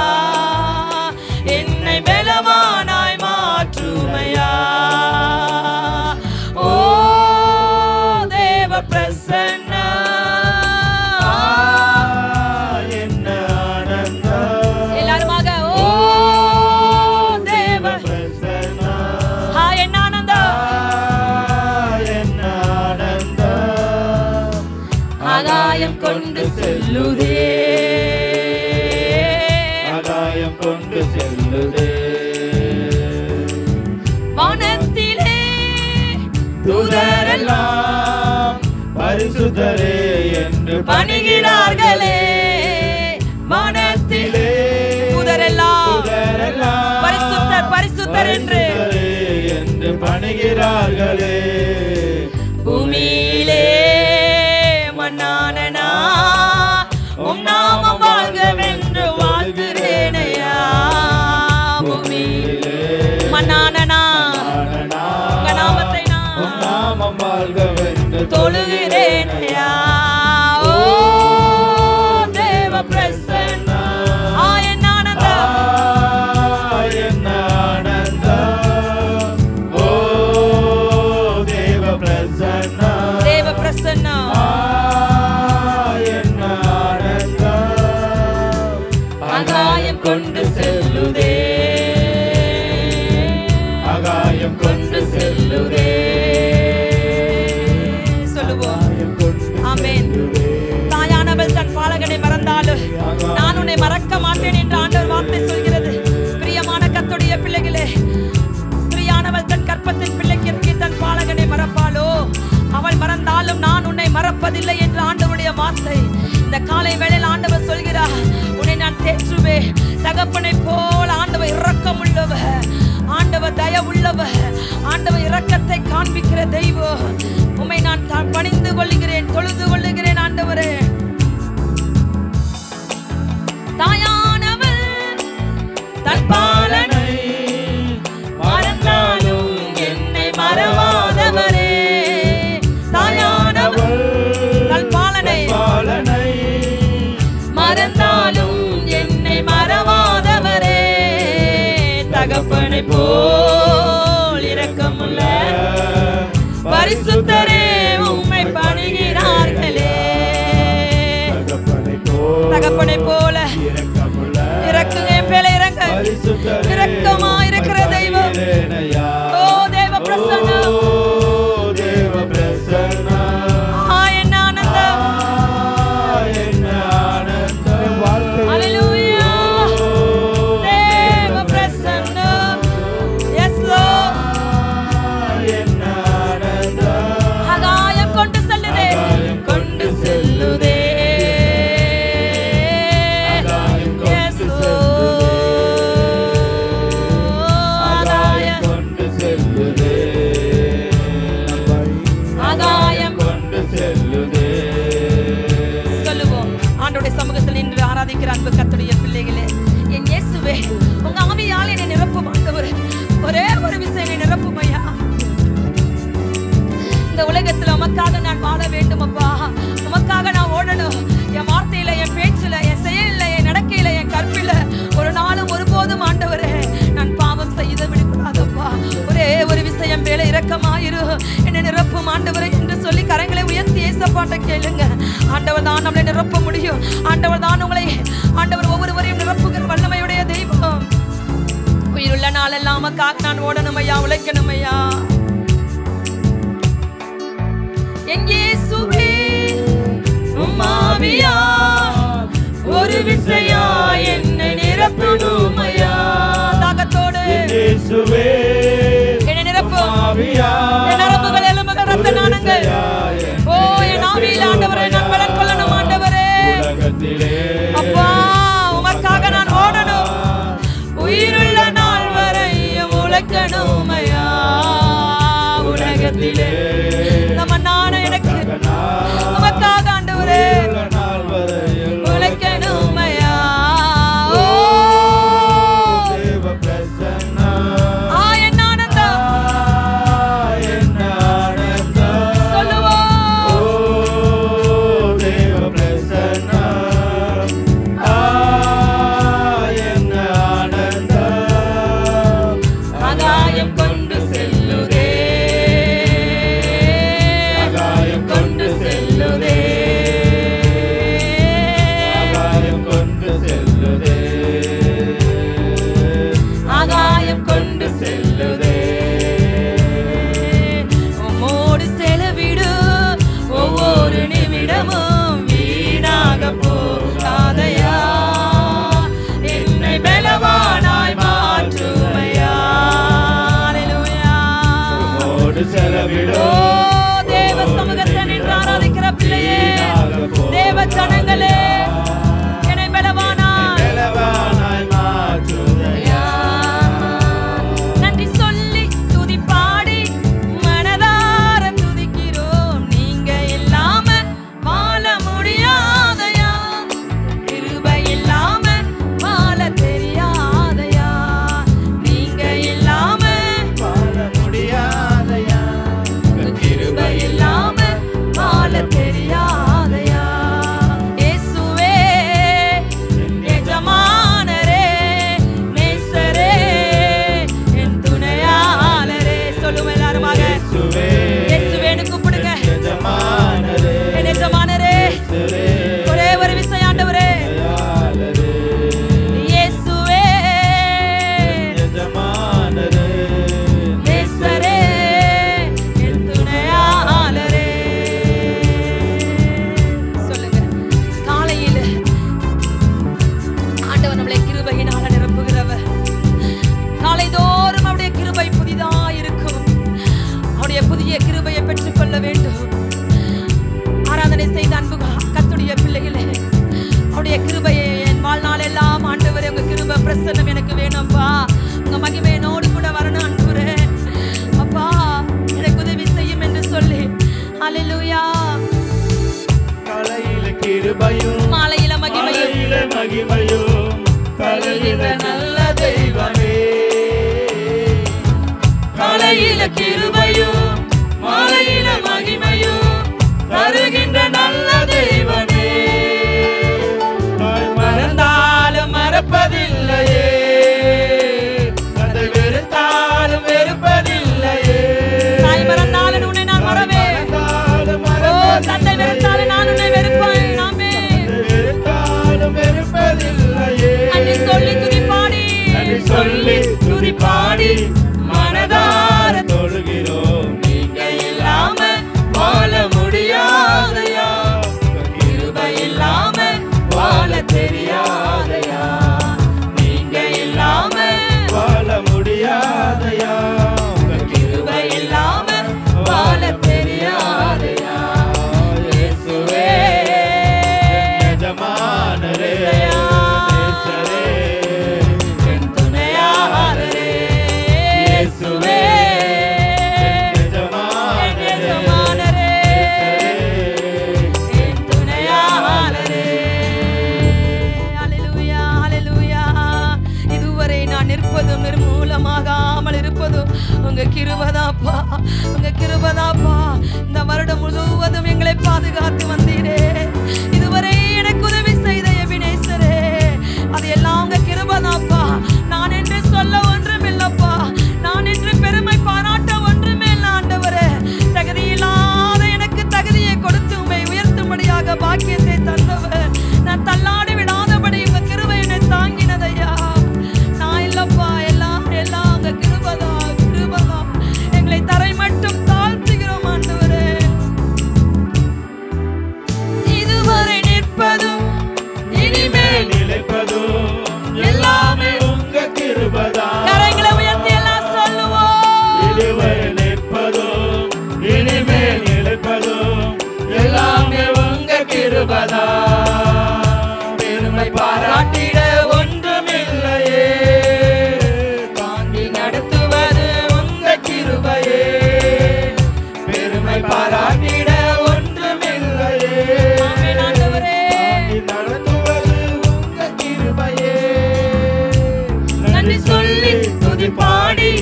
என்னை பலவானாய் மாற்றுமையா. ஓ தேவ பிரசன்ன என்ன ஆனந்தம். எல்லாருமாக ஓ தேவ பிரசன்ன என்ன ஆனந்தம். என்ன ஆனந்தம். ஆகாயம் கொண்டு செல்லுதே, ஆகாயம் கொண்டு செல்லுதே. வானத்திலே தூதரெல்லாம் பரிசுத்தரே என்று பணிகிறார்களே. வானத்திலே தூதரெல்லாம் பரிசுத்தர் பரிசுத்தர் என்று பணிகிறார்களே. பூமியிலே மன்னான உம் நாமம் வாழ்கவென்று வாழ்கிறேனையா. தேற்றுவதில்லை என்று ஆண்டவருடைய வார்த்தை. இந்த காலை வேளையில் ஆண்டவர் சொல்கிறார், உன்னை நான் தேற்றுவேன். தகப்பனை போல் ஆண்டவர் இரக்கம் உள்ளவர், ஆண்டவர் தயவுள்ளவர், ஆண்டவர் இரக்கத்தை காண்பிக்கிற தெய்வம். உம்மை நான் பணிந்து கொள்கிறேன், தொழுது கொள்ளுகிறேன் ஆண்டவரே. தாயானவள் தன் பாலனை மறந்தாலும் என்னை மறவாதவரே. தாயானவள் தன் பாலனை மறந்தாலும் என்னை மறவாதவரே. தகப்பனை போல் இரக்கமுள்ள பரிசுத்தரே உம்மை பணிகிறார்களே. தகப்பனை போல இறக்குங்க, என் பேல இறங்க. இரக்கமா இருக்கிற தெய்வம். ஓ தேவ பிரசன்னம், என்ன ஆனந்தம், ஹல்லேலூயா. தேவ பிரசன்னம், எஸ் லார்ட். ஆகாயம் கொண்டு செல்லுதே, கொண்டு செல்லுதே. சமூகத்தில் நின்று ஆராதிக்கிற அன்பு கர்த்தருடைய பிள்ளைகளே, என் இயேசுவே, உங்க ஆவியால் என்னை நிரப்பும் ஆண்டவரே. ஒரே ஒரு விஷயம் என்னை நிரப்பும் ஐயா. இந்த உலகத்துல உமக்காக நான் வாழ வேண்டும் அப்பா. உமக்காக நான் ஓடணும். என் வார்த்தையில, என் பேச்சுல, என் செயலில, என் நடக்கையில, என் கற்பில ஒரு நாளும் ஒருபோதும் ஆண்டவரே நான் பாவம் செய்து விடக்கூடாதப்பா. ஒரே ஒரு விஷயம் மேல இரக்கமாயிரு, என்னை நிரப்பும் ஆண்டவரே என்று சொல்லி கரங்களை உயர்த்தி ஏசப்பாட்ட கேளுங்க. ஆண்டவர் தான் நம்மளை நிரப்ப முடியும். ஆண்டவர் தான் உங்களை, ஆண்டவர் ஒவ்வொருவரையும் நிரப்புகிற வல்லமையுடைய தெய்வம். உயிருள்ள நாளெல்லாம் உமக்காக நான் ஓடணும் ஐயா, உழைக்கணும் ஐயா. என் இயேசுவே உம் ஆவியால் ஒரு விசையா என்னை நிரப்பிடும் ஐயா. தாகத்தோடு இயேசுவே என்னை நிரப்பும். என் நரம்புகள், எலும்புகள், ரத்த நாணங்கள், ஓ என் ஆவியில் ஆண்டவரே நான் பலன் கொள்ளணும் ஆண்டவரே. அப்பா உமக்காக நான் ஓடணும். உயிருள்ள நாள் வரையும் உழைக்கணும் ஐயா. உலகத்திலே நம்ம நான எனக்கு உமக்காக ஆண்டவரே உழைக்கணும் ஐயா. தேவ சமூகத்தை நின்று ஆராதிக்கிற பிள்ளையே, தேவ ஜனங்களே, என்னை பலவானாய் நன்றி சொல்லி துதி பாடி மனதார துதிக்கிறோம். நீங்க இல்லாம வாழ முடியாதையா, கிருபை இல்லாம வாழ தெரியாதையா, நீங்க இல்லாம வாழ முடியாதையா, கிருபை இல்லாம வாழ தெரியாதையா. இயேசுவே பிரசன்னம் எனக்கு வேணும்ப்பா. உங்க மகிமை என்னோடு கூட வரணும் ஆண்டவரே. அப்பா எனக்கு உதவி செய்யும் என்று சொல்லி ஹல்லேலூயா. காலையில கிருபையும் மாலையில மகிமையும் தருகின்ற நல்ல தெய்வமே. காலையில கிருபையும் மாலையில மகிமையும் தருகின்ற நல்ல தெய்வமே. மறந்தாலும் மறப்பதில்லையே, அதை வெறுத்தாலும் வெறுப்பதில்லையே. தாய் மறந்தாலும் உன்னை நான் மறவேன். ஓ தந்தை வெறுத்தாலும் நான் உன்னை வெறுப்பேன். ஆமென். வெறுத்தாலும் வெறுப்பதில்லையே. நன்றி சொல்லி துதிப்பாடி, நன்றி சொல்லி துதிப்பாடி மனதார தொழுகிறோம். நீங்க இல்லாம வாழ முடியாதையா, கிருபை இல்லாம வாழ தெரியாதையா. நீங்க இல்லாம வாழ முடியாதையா, கிருபை இல்லாம வாழ தெரியாதையா. இயேசுவே எஜமானரே, நேசரே, என் துணையாளரே. இயேசுவே எஜமானரே, என் துணையாளரே. ஹல்லேலூயா ஹல்லேலூயா. இதுவரை நான் நிற்பதும் நிர்மூலமாகாமல் இருப்பதும் உங்க கிருபைதாப்பா, உங்க கிருபைதாப்பா. இந்த வருடம் முழுவதும் எங்களை பாதுகாத்து வந்தீரே. இதுவரை எனக்கு உதவி செய்த எபினேசரே, அது எல்லாம் உங்க கிருபைதாப்பா. நான் என்று சொல்ல ஒன்றுமில்லப்பா, நான் என்று பெருமை பாராட்ட ஒன்றுமே இல்லை ஆண்டவரே. தகுதியில்லாத எனக்கு தகுதியை கொடுத்து உம்மை உயர்த்தும்படியாக பாக்கியத்தை தந்தவர். நான் தள்ளாடி விடாதபடி உங்க கிருபை என்னை தாங்கினதையா. நான் இல்லப்பா, எல்லாம் எல்லாம் உங்க கிருபைதான், கிருபைதான். எங்களை தரை மட்டும் தாழ்த்துகிறோம் ஆண்டவரே. இதுவரை நிற்பதும் இனிமேல் நிலைப்பதும் எல்லாமே உங்க கிருபைதான். கரங்களை உயர்த்தி எல்லாம் சொல்லுவோம். இதுவரை நிற்பதும் இனிமேல் நிலைப்பதும் எல்லாமே உங்க கிருபைதான். பெருமை பாராட்டிட ஒன்றுமில்லையே, தாங்கி நடத்துவது உங்க கிருபையே. பெருமை பாராட்டிட ஒன்றுமில்லையே, ஆமென் ஆண்டவரே. தாங்கி நடத்துவது உங்க கிருபையே. நன்றி சொல்லி துதிப்பாடி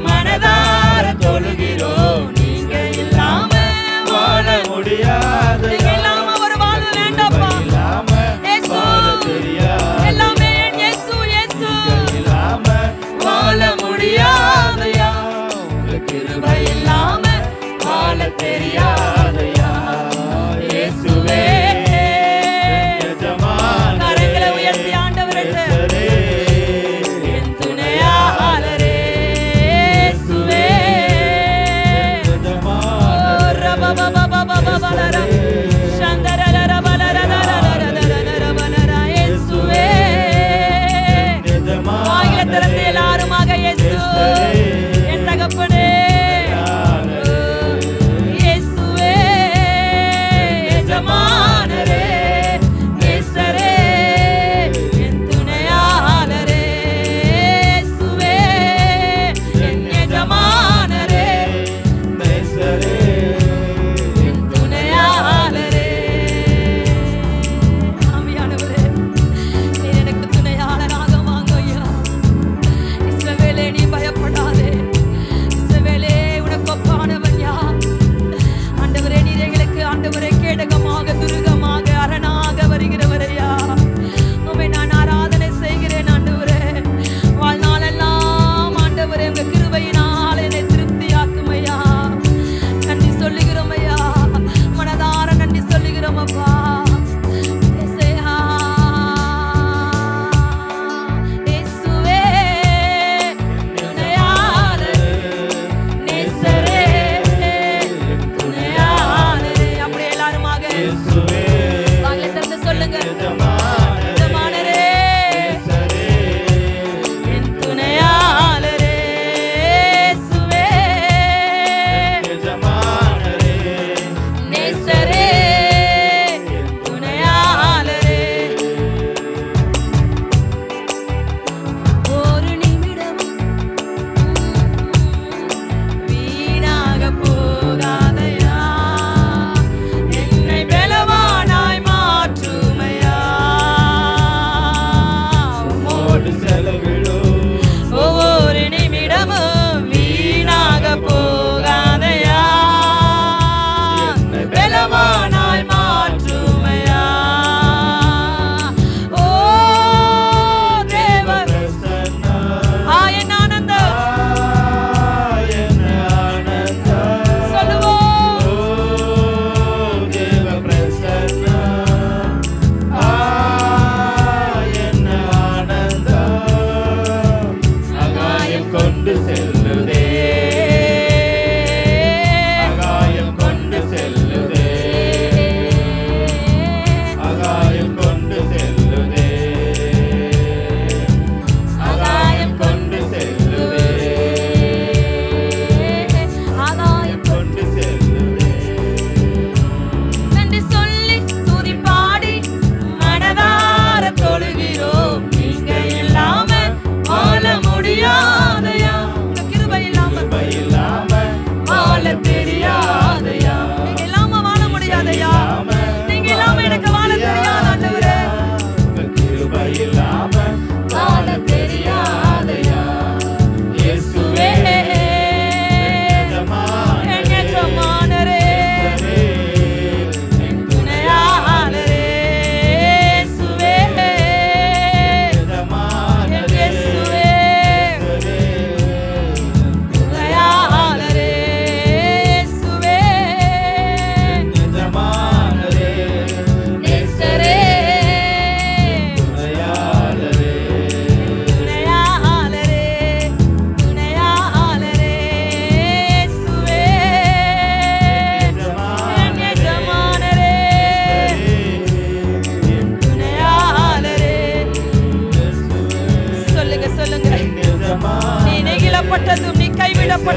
மனதார தொழுகிறோம். நீங்க இல்லாம வாழ முடியாது, நீங்க இல்லாம ஒரு வாழ்வு வேண்டாப்பா. இல்லாம இயேசு வாழ தெரியாது.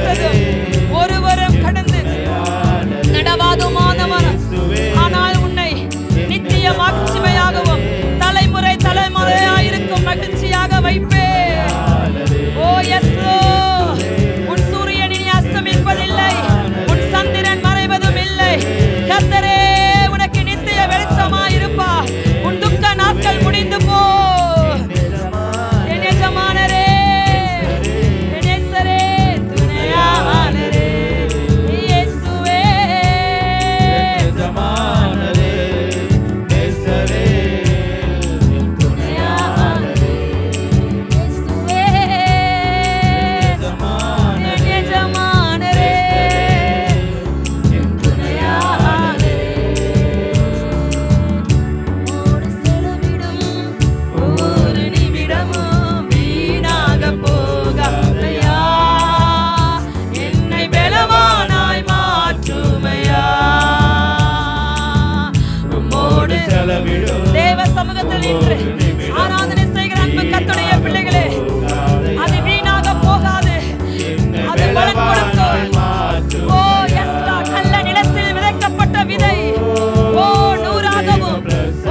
இருக்கிறது. ஒருவரும் கடந்து நடவாதுமானவர். ஆனால் உன்னை நித்திய மாட்சிமையாகவும் தலைமுறை தலைமுறையாயிருக்கும் மகிழ்ச்சியாக வைப்பேன். ஓ எஸ் லார்ட். உன் சூரியன் இனி அஸ்தமிப்பதில்லை, உன் சந்திரன் மறைவதும் இல்லை. கர்த்தரே உனக்கு நித்திய வெளிச்சமாயிருப்பார். உன் துக்க நாட்கள் முடிந்து போ. என் எஜமானரே, என் நேசரே, துணையாளரே, இயேசுவே. எஜமானரே, நேசரே, துணையாளரே, இயேசுவே. என் எஜமானரே, என் துணையாளரே. உம்மோடு செலவிடும் ஒவ்வொரு நிமிடமும் வீணாகப் போகாதையா. என்னை பலவானாய் மாற்றுமையா. உம்மோடு செலவிடும் தேவ சமூகத்தில் நின்று ஆராதனை செய்கிற அன்பு கர்த்தருடைய பிள்ளைகளே, அது வீணாக போகாது. அது பலன் கொடுக்கும். ஓ எஸ் லார்ட். நல்ல நிலத்தில் விதைக்கப்பட்ட விதை ஓ நூறாகவும்.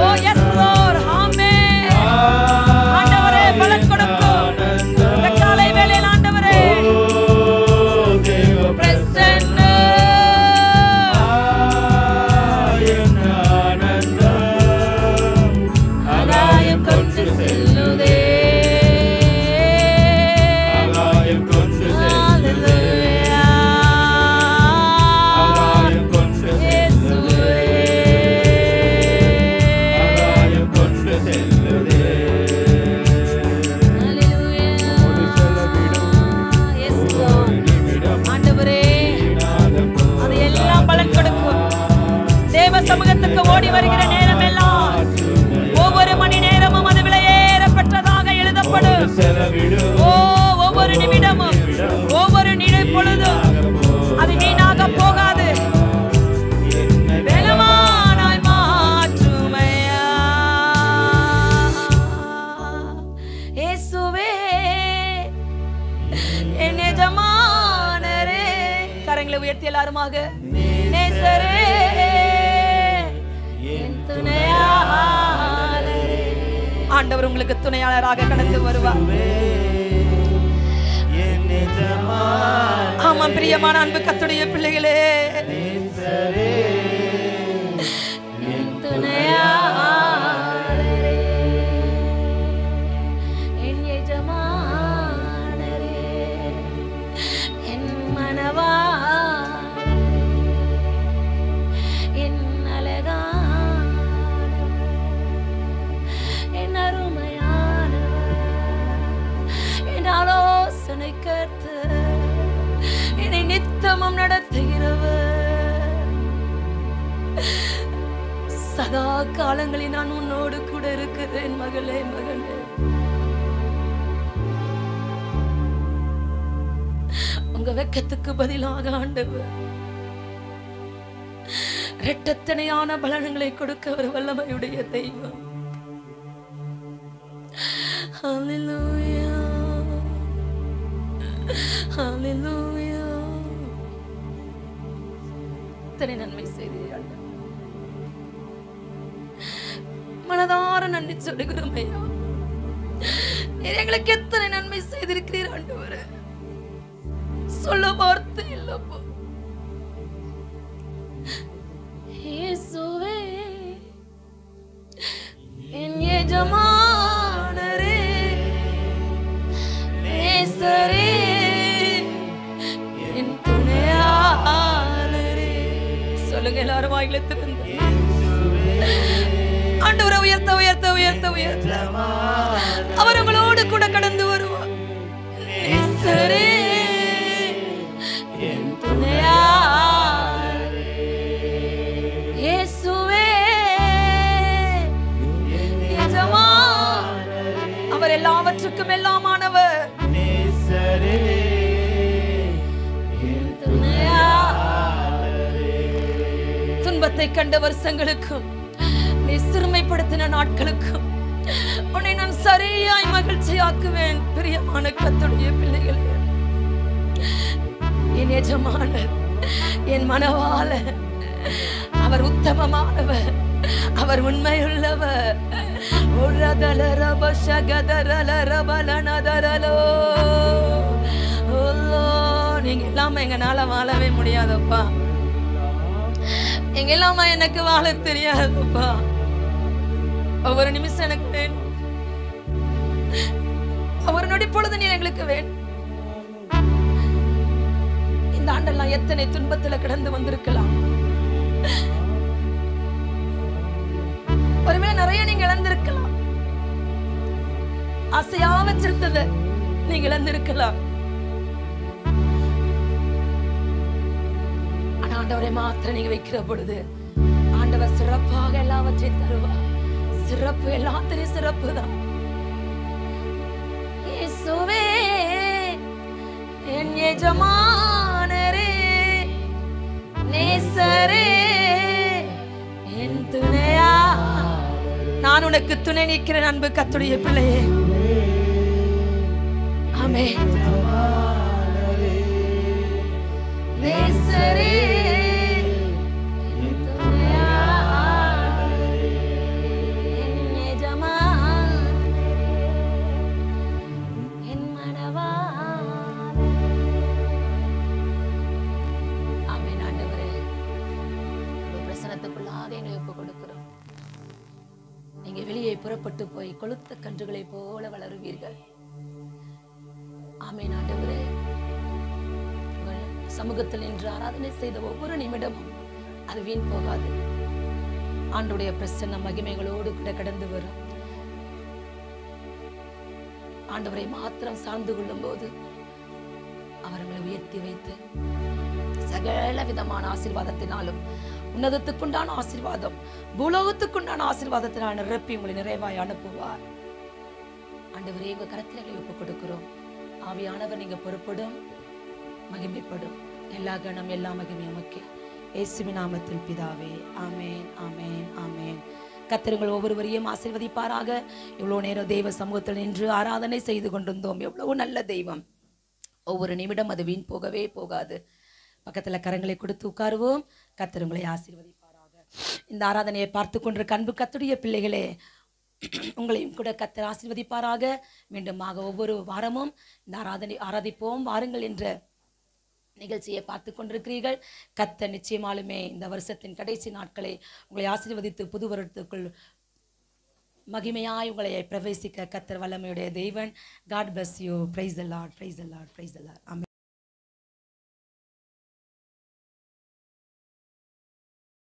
ஓ எஸ் லார்ட். ஆமென். ஆண்டவரே பலன் கொடுக்கும். இந்த காலை வேளையில் ஆண்டவரே பிரசன்ன ஆகாயம் கொண்டு செல்லுதே. ஹalleluya. இயேசுவே. ஹalleluya. Yes Lord. ஆண்டவரே அது எல்லாம் பலன் கொடுக்கும். தேவ சமூகத்துக்கு ஓடி வருகிற நேரம் எல்லாம் ஒவ்வொரு மணி நேரமும் அது விலையேறப்பட்டதாக எழுதப்படும். ஓ ஒவ்வொரு நிமிடமும் ஒவ்வொரு நிலை பொழுதும் அது வீணாக போகாது. பலவானாய் மாற்றுமையா. இயேசுவே என் எஜமானரே. கரங்களை உயர்த்தி எல்லாருமாக நேசரே, என் துணையாளரே. ஆண்டவர் உங்களுக்கு துணையாளராக கடந்து வருவார். ஆமாம் பிரியமான அன்பு கர்த்தருடைய பிள்ளைகளே, என் துணையாளரே, என் எஜமானரே, என் மனவாளரே, என் அழகானவர், என் அருமையானவர், என் ஆலோசனை கர்த்தர், என்னை நித்தமும் நடத்துகிறவர். சதா காலங்களில் நான் உன்னோடு கூட இருக்கிறேன் மகளே, மகனே. உங்க வெட்கத்துக்கு பதிலாக ஆண்டவர் இரட்டத்தனையான பலன்களை கொடுக்க ஒரு வல்லமையுடைய தெய்வம். ஹalleluya, ஹalleluya. எத்தனை நன்மை செய்தீர்கள், மனதார நன்றி சொல்லுகிறோம் ஐயா. நீர் எங்களுக்கு எத்தனை நன்மை செய்திருக்கிறீர் ஆண்டவரே, சொல்ல வார்த்தை இல்லப்பா. இயேசுவே என் எஜமானரே, நேசரே, என் துணையாளரே. சொல்லுங்க எல்லாரும் வாயில திறந்து ஆண்டவரை உயர்த்த உயர்த்த உயர்த்த உயர்த்த அவர் உங்களோடு கூட கடந்து வருவார். நேசரே, என் துணையாளரே, இயேசுவே எஜமானரே. அவர் எல்லாவற்றுக்கும் எல்லாமானவர். நேசரே, என் துணையாளரே. துன்பத்தை கண்ட வருஷங்களுக்கும் நீ சிறுமைப்படுத்தின நாட்களுக்கும் உன்னை நான் சரியாய் மகிழ்ச்சியாக்குவேன். பிரியமான கர்த்தருடைய பிள்ளைகளே, எஜமானர், என் மனவாளர். அவர் உத்தமமானவர், அவர் உண்மையுள்ளவர். நீங்க இல்லாம எங்கனால வாழவே முடியாதப்பா. எங்க இல்லாம எனக்கு வாழ தெரியாதப்பா. ஒவ்வொரு நிமிஷம் எனக்கு வேணும், ஒவ்வொரு நொடி பொழுது நீர் எங்களுக்கு வேணும். இந்த ஆண்டெல்லாம் எத்தனை துன்பத்துல கிடந்து வந்திருக்கலாம். ஒருவேளை நிறைய நீங்க இழந்திருக்கலாம். ஆசையா வச்சிருந்தது நீங்க இழந்திருக்கலாம். ஆனா ஆண்டவரை மாத்திரம் நீங்க வைக்கிற பொழுது ஆண்டவர் சிறப்பாக எல்லாவற்றையும் தருவார். சிறப்பு எல்லாத்திலையும் சிறப்பு தான். இயேசுவே என் எஜமானரே, நேசரே, என் துணையா, நான் உனக்கு துணை நிற்கிறேன் அன்பு கர்த்தருடைய பிள்ளையே. ஆமென். நேசரே, என் துணையா, என் எஜமான், என் மனவாளன். ஆமென். ஆண்டவரே, உங்க பிரசன்னத்துக்குள்ளாக எங்களை ஒப்புக் கொடுக்கிறோம். நீங்க வெளியே புறப்பட்டு போய் கொளுத்த கன்றுகளை போல வளருவீர்கள். ஆமென். ஆண்டவரே, உங்கள் சமூகத்தில் நின்று ஆராதனை செய்த ஒவ்வொரு நிமிடமும் அது வீண் போகாது. ஆண்டுடைய பிரசன்ன மகிமைகளோடு கூட கடந்து வரும். ஆண்டவரை மாத்திரம் சார்ந்து கொள்ளும் போது அவர் உங்களை உயர்த்தி வைத்து சகல விதமான ஆசீர்வாதத்தினாலும், உன்னதத்துக்குண்டான ஆசீர்வாதம், பூலோகத்துக்குண்டான ஆசீர்வாதத்தினால் நிரப்பி உங்களை நிறைவாய் அனுப்புவார். ஆண்டவரே, உங்க கரத்திலே ஒப்புக் கொடுக்கிறோம். ஆவியானவர் நீங்க பொறுப்படும், மகிமைப்படும். எல்லா கணம் எல்லா மகிமையும் உமக்கே. இயேசுவின் நாமத்தில் பிதாவே. ஆமென், ஆமென், ஆமென். கர்த்தர் உங்கள் ஒவ்வொருவரையும் ஆசீர்வதிப்பாராக. இவ்வளவு நேரம் தெய்வ சமூகத்தில் நின்று ஆராதனை செய்து கொண்டிருந்தோம். எவ்வளவு நல்ல தெய்வம். ஒவ்வொரு நிமிடம் அது வீண் போகவே போகாது. பக்கத்துல கரங்களை கொடுத்து உட்காருவோம். கர்த்தர் உங்களை ஆசீர்வதிப்பாராக. இந்த ஆராதனையை பார்த்து கொண்டிருக்க அன்பு கர்த்தருடைய பிள்ளைகளே, உங்களையும் கூட கர்த்தர் ஆசீர்வதிப்பாராக. மீண்டுமாக ஒவ்வொரு வாரமும் இந்த ஆராதிப்போம் வாருங்கள் என்ற நிகழ்ச்சியை பார்த்து கொண்டிருக்கிறீர்கள். கர்த்தர் நிச்சயமாலுமே இந்த வருஷத்தின் கடைசி நாட்களை உங்களை ஆசீர்வதித்து புது வருடத்துக்குள் மகிமையாய் உங்களை பிரவேசிக்க கர்த்தர் வல்லமையுடைய தேவன். God bless you. Praise the Lord. Praise the Lord. Praise the Lord. Amen.